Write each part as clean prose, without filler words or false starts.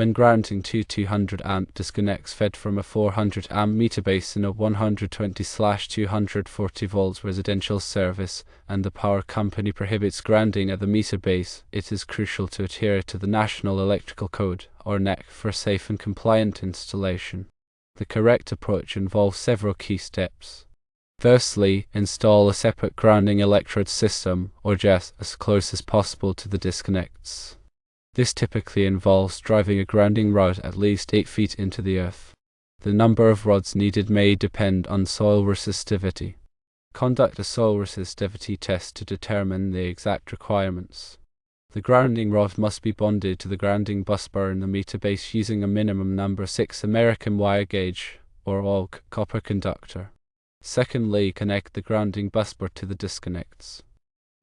When grounding two 200 amp disconnects fed from a 400 amp meter base in a 120/240 volts residential service, and the power company prohibits grounding at the meter base, it is crucial to adhere to the National Electrical Code, or NEC, for safe and compliant installation. The correct approach involves several key steps. Firstly, install a separate grounding electrode system, or just as close as possible to the disconnects. This typically involves driving a grounding rod at least 8 feet into the earth. The number of rods needed may depend on soil resistivity. Conduct a soil resistivity test to determine the exact requirements. The grounding rod must be bonded to the grounding busbar in the meter base using a minimum number 6 American wire gauge, or AUG, copper conductor. Secondly, connect the grounding busbar to the disconnects.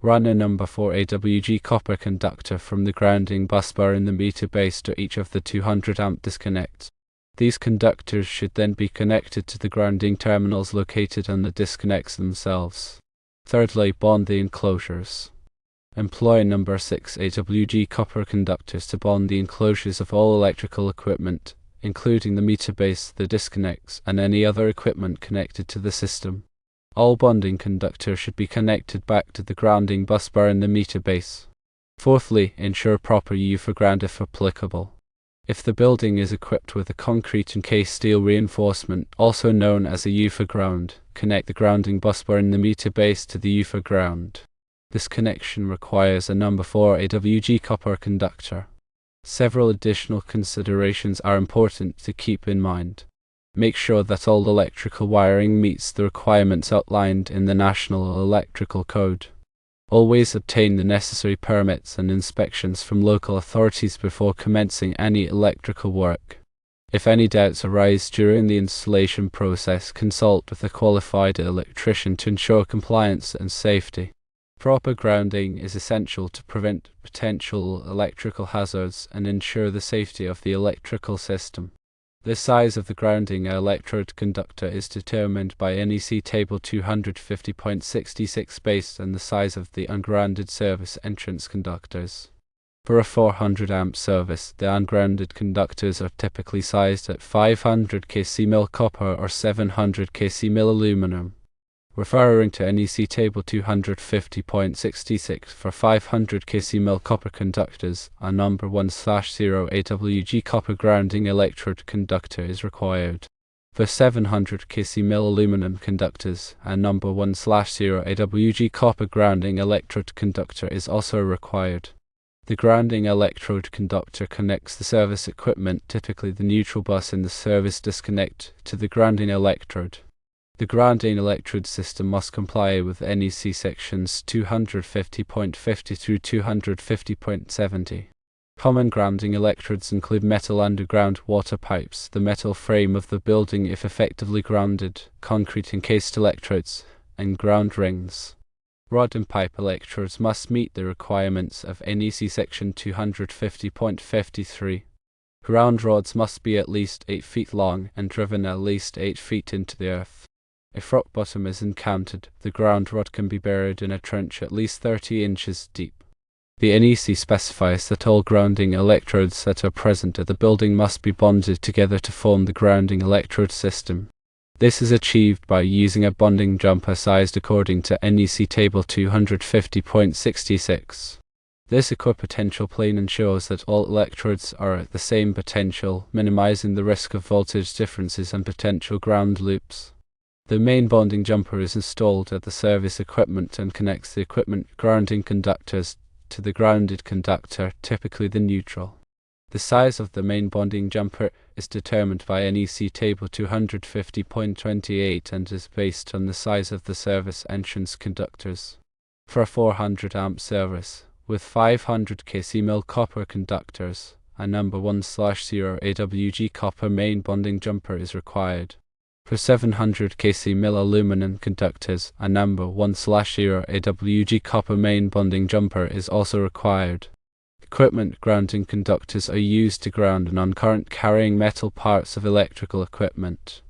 Run a number 4 AWG copper conductor from the grounding busbar in the meter base to each of the 200 amp disconnects. These conductors should then be connected to the grounding terminals located on the disconnects themselves. Thirdly, bond the enclosures. Employ number 6 AWG copper conductors to bond the enclosures of all electrical equipment, including the meter base, the disconnects, and any other equipment connected to the system. All bonding conductors should be connected back to the grounding busbar in the meter base. Fourthly, ensure proper UFA ground if applicable. If the building is equipped with a concrete encased steel reinforcement, also known as a UFA ground, connect the grounding busbar in the meter base to the UFA ground. This connection requires a number 4 AWG copper conductor. Several additional considerations are important to keep in mind. Make sure that all electrical wiring meets the requirements outlined in the National Electrical Code. Always obtain the necessary permits and inspections from local authorities before commencing any electrical work. If any doubts arise during the installation process, consult with a qualified electrician to ensure compliance and safety. Proper grounding is essential to prevent potential electrical hazards and ensure the safety of the electrical system. The size of the grounding electrode conductor is determined by NEC Table 250.66 based on the size of the ungrounded service entrance conductors. For a 400 amp service, the ungrounded conductors are typically sized at 500 kc mil copper or 700 kc mil aluminum. Referring to NEC Table 250.66 for 500 kc mil copper conductors, a number 1/0 AWG copper grounding electrode conductor is required. For 700 kc mil aluminum conductors, a number 1/0 AWG copper grounding electrode conductor is also required. The grounding electrode conductor connects the service equipment, typically the neutral bus in the service disconnect, to the grounding electrode. The grounding electrode system must comply with NEC sections 250.50 through 250.70. Common grounding electrodes include metal underground water pipes, the metal frame of the building if effectively grounded, concrete encased electrodes, and ground rings. Rod and pipe electrodes must meet the requirements of NEC section 250.53. Ground rods must be at least 8 feet long and driven at least 8 feet into the earth. If rock bottom is encountered, the ground rod can be buried in a trench at least 30 inches deep. The NEC specifies that all grounding electrodes that are present at the building must be bonded together to form the grounding electrode system. This is achieved by using a bonding jumper sized according to NEC Table 250.66. This equipotential plane ensures that all electrodes are at the same potential, minimizing the risk of voltage differences and potential ground loops. The main bonding jumper is installed at the service equipment and connects the equipment grounding conductors to the grounded conductor, typically the neutral. The size of the main bonding jumper is determined by NEC Table 250.28 and is based on the size of the service entrance conductors. For a 400 amp service, with 500 kc mil copper conductors, a number 1/0 AWG copper main bonding jumper is required. For 700 kc mil aluminum conductors, a number 1/0 AWG copper main bonding jumper is also required. Equipment grounding conductors are used to ground non-current carrying metal parts of electrical equipment.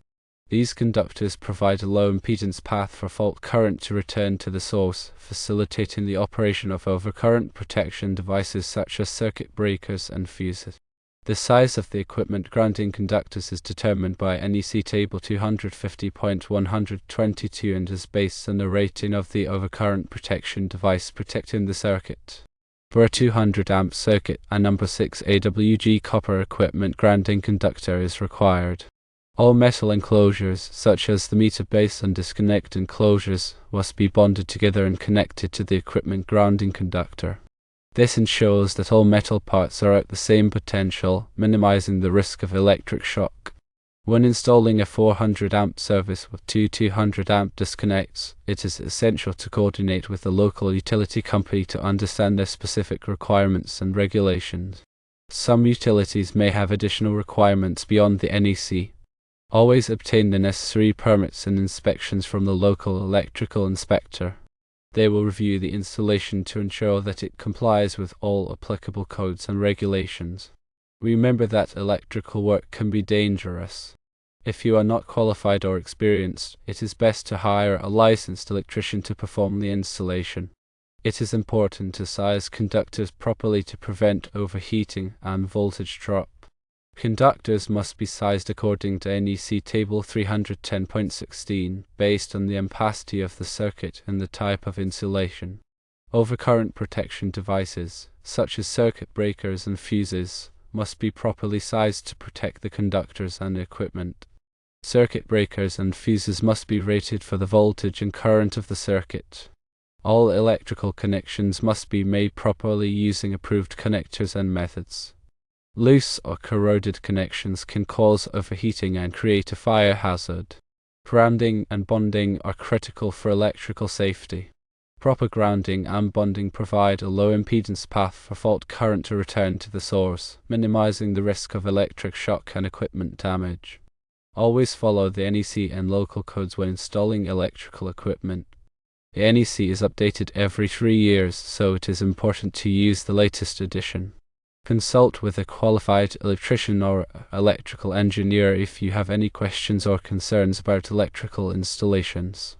These conductors provide a low impedance path for fault current to return to the source, facilitating the operation of overcurrent protection devices such as circuit breakers and fuses. The size of the equipment grounding conductors is determined by NEC Table 250.122 and is based on the rating of the overcurrent protection device protecting the circuit. For a 200 amp circuit, a number 6 AWG copper equipment grounding conductor is required. All metal enclosures, such as the meter base and disconnect enclosures, must be bonded together and connected to the equipment grounding conductor. This ensures that all metal parts are at the same potential, minimizing the risk of electric shock. When installing a 400 amp service with two 200 amp disconnects, it is essential to coordinate with the local utility company to understand their specific requirements and regulations. Some utilities may have additional requirements beyond the NEC. Always obtain the necessary permits and inspections from the local electrical inspector. They will review the installation to ensure that it complies with all applicable codes and regulations. Remember that electrical work can be dangerous. If you are not qualified or experienced, it is best to hire a licensed electrician to perform the installation. It is important to size conductors properly to prevent overheating and voltage drop. Conductors must be sized according to NEC Table 310.16, based on the ampacity of the circuit and the type of insulation. Overcurrent protection devices, such as circuit breakers and fuses, must be properly sized to protect the conductors and equipment. Circuit breakers and fuses must be rated for the voltage and current of the circuit. All electrical connections must be made properly using approved connectors and methods. Loose or corroded connections can cause overheating and create a fire hazard. Grounding and bonding are critical for electrical safety. Proper grounding and bonding provide a low impedance path for fault current to return to the source, minimizing the risk of electric shock and equipment damage. Always follow the NEC and local codes when installing electrical equipment. The NEC is updated every 3 years, so it is important to use the latest edition. Consult with a qualified electrician or electrical engineer if you have any questions or concerns about electrical installations.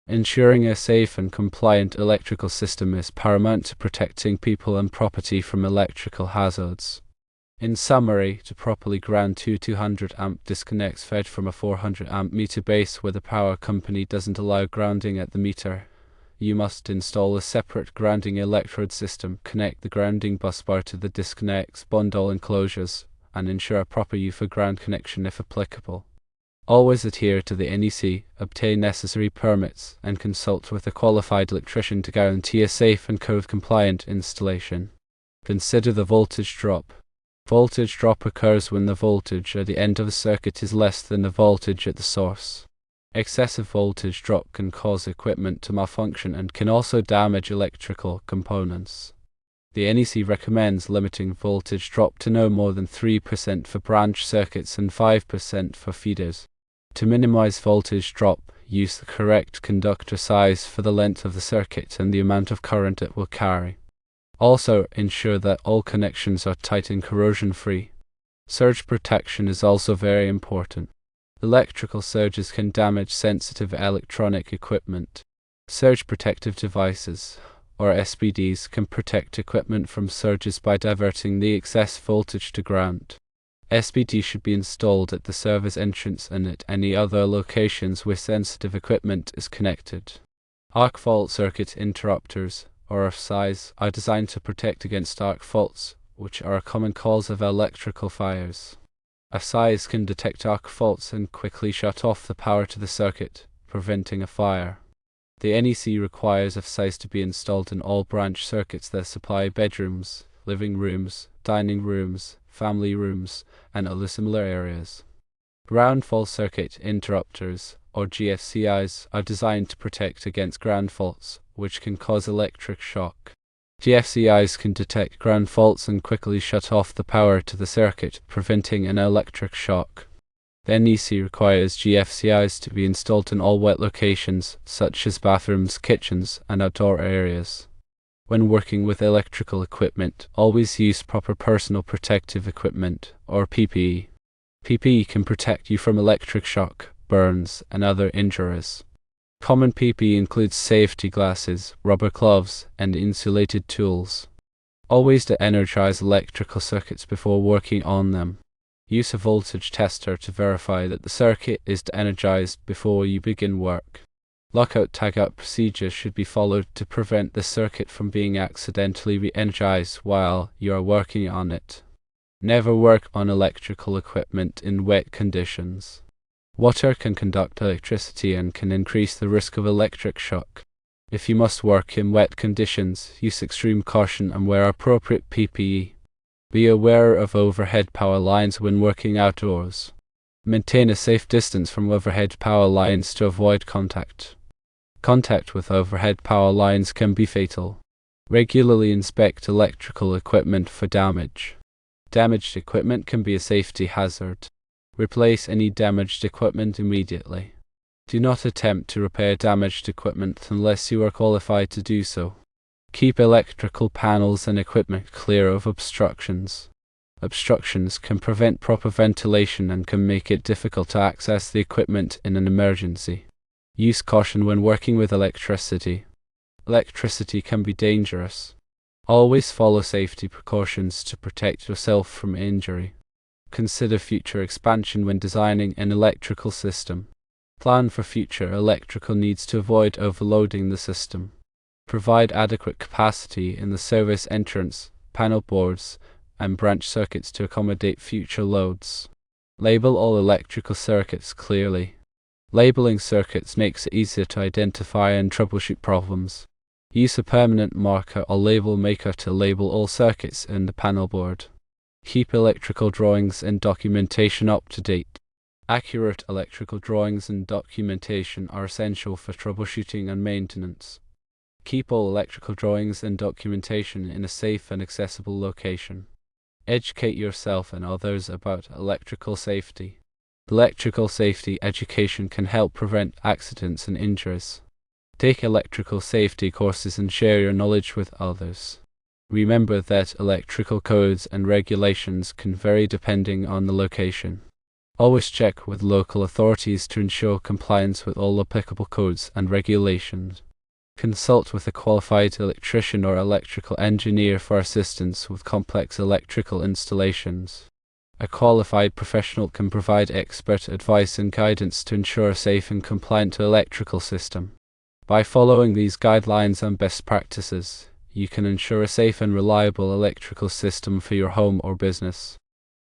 Ensuring a safe and compliant electrical system is paramount to protecting people and property from electrical hazards. In summary, to properly ground two 200 amp disconnects fed from a 400 amp meter base where the power company doesn't allow grounding at the meter, you must install a separate grounding electrode system, connect the grounding busbar to the disconnects, bond all enclosures, and ensure a proper UFO ground connection if applicable. Always adhere to the NEC, obtain necessary permits, and consult with a qualified electrician to guarantee a safe and code-compliant installation. Consider the voltage drop. Voltage drop occurs when the voltage at the end of a circuit is less than the voltage at the source. Excessive voltage drop can cause equipment to malfunction and can also damage electrical components. The NEC recommends limiting voltage drop to no more than 3% for branch circuits and 5% for feeders. To minimize voltage drop, use the correct conductor size for the length of the circuit and the amount of current it will carry. Also, ensure that all connections are tight and corrosion-free. Surge protection is also very important. Electrical surges can damage sensitive electronic equipment. Surge protective devices, or SPDs, can protect equipment from surges by diverting the excess voltage to ground. SPD should be installed at the service entrance and at any other locations where sensitive equipment is connected. Arc fault circuit interrupters, or size, are designed to protect against arc faults, which are a common cause of electrical fires. A size can detect arc faults and quickly shut off the power to the circuit, preventing a fire. The NEC requires a size to be installed in all branch circuits that supply bedrooms, living rooms, dining rooms, family rooms, and other similar areas. Ground fault circuit interrupters, or GFCIs, are designed to protect against ground faults, which can cause electric shock. GFCIs can detect ground faults and quickly shut off the power to the circuit, preventing an electric shock. The NEC requires GFCIs to be installed in all wet locations, such as bathrooms, kitchens, and outdoor areas. When working with electrical equipment, always use proper personal protective equipment, or PPE. PPE can protect you from electric shock, burns, and other injuries. Common PPE includes safety glasses, rubber gloves, and insulated tools. Always de-energize electrical circuits before working on them. Use a voltage tester to verify that the circuit is de-energized before you begin work. Lockout-tagout procedures should be followed to prevent the circuit from being accidentally re-energized while you are working on it. Never work on electrical equipment in wet conditions. Water can conduct electricity and can increase the risk of electric shock. If you must work in wet conditions, use extreme caution and wear appropriate PPE. Be aware of overhead power lines when working outdoors. Maintain a safe distance from overhead power lines to avoid contact. Contact with overhead power lines can be fatal. Regularly inspect electrical equipment for damage. Damaged equipment can be a safety hazard. Replace any damaged equipment immediately. Do not attempt to repair damaged equipment unless you are qualified to do so. Keep electrical panels and equipment clear of obstructions. Obstructions can prevent proper ventilation and can make it difficult to access the equipment in an emergency. Use caution when working with electricity. Electricity can be dangerous. Always follow safety precautions to protect yourself from injury. Consider future expansion when designing an electrical system. Plan for future electrical needs to avoid overloading the system. Provide adequate capacity in the service entrance, panel boards, and branch circuits to accommodate future loads. Label all electrical circuits clearly. Labeling circuits makes it easier to identify and troubleshoot problems. Use a permanent marker or label maker to label all circuits in the panel board. Keep electrical drawings and documentation up to date. Accurate electrical drawings and documentation are essential for troubleshooting and maintenance. Keep all electrical drawings and documentation in a safe and accessible location. Educate yourself and others about electrical safety. Electrical safety education can help prevent accidents and injuries. Take electrical safety courses and share your knowledge with others. Remember that electrical codes and regulations can vary depending on the location. Always check with local authorities to ensure compliance with all applicable codes and regulations. Consult with a qualified electrician or electrical engineer for assistance with complex electrical installations. A qualified professional can provide expert advice and guidance to ensure a safe and compliant electrical system. By following these guidelines and best practices, you can ensure a safe and reliable electrical system for your home or business.